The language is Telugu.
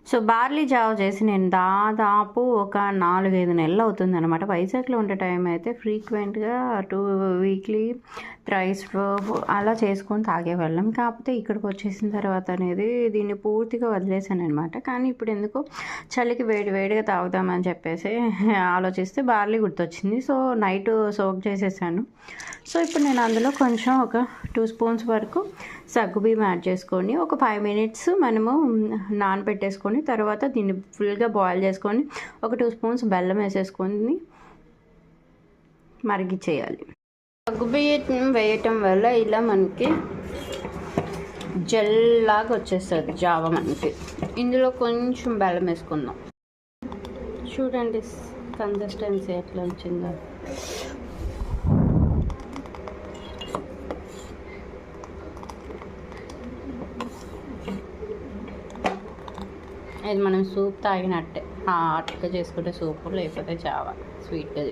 సో బార్లీ జావ చేసి నేను దాదాపు ఒక 4-5 నెలలు అవుతుందనమాట. వైజాగ్లో ఉండే టైం అయితే ఫ్రీక్వెంట్గా వీక్లీ థ్రైస్ అలా చేసుకొని తాగేవాళ్ళం. కాకపోతే ఇక్కడికి వచ్చేసిన తర్వాత అనేది దీన్ని పూర్తిగా వదిలేసాను అనమాట. కానీ ఇప్పుడు ఎందుకో చలికి వేడిగా తాగుదామని చెప్పేసి ఆలోచిస్తే బార్లీ గుర్తొచ్చింది. సో నైట్ సోక్ చేసేసాను. సో ఇప్పుడు నేను అందులో కొంచెం ఒక 2 స్పూన్స్ వరకు సగ్గుబియ్యం యాడ్ చేసుకొని ఒక 5 మినిట్స్ మనము నానబెట్టేసుకొని తర్వాత దీన్ని ఫుల్గా బాయిల్ చేసుకొని ఒక 2 స్పూన్స్ బెల్లం వేసేసుకొని మరిగిచ్చేయాలి. సగ్గుబియ్యం వేయటం వల్ల ఇలా మనకి జెల్లాగా వచ్చేస్తుంది జావ మనకి. ఇందులో కొంచెం బెల్లం వేసుకుందాం. చూడండి కన్సిస్టెన్సీ ఎట్లా వచ్చిందో. ఇది మనం సూప్ తాగినట్టే హాట్గా చేసుకుంటే సూపు, లేకపోతే జావ స్వీట్గా.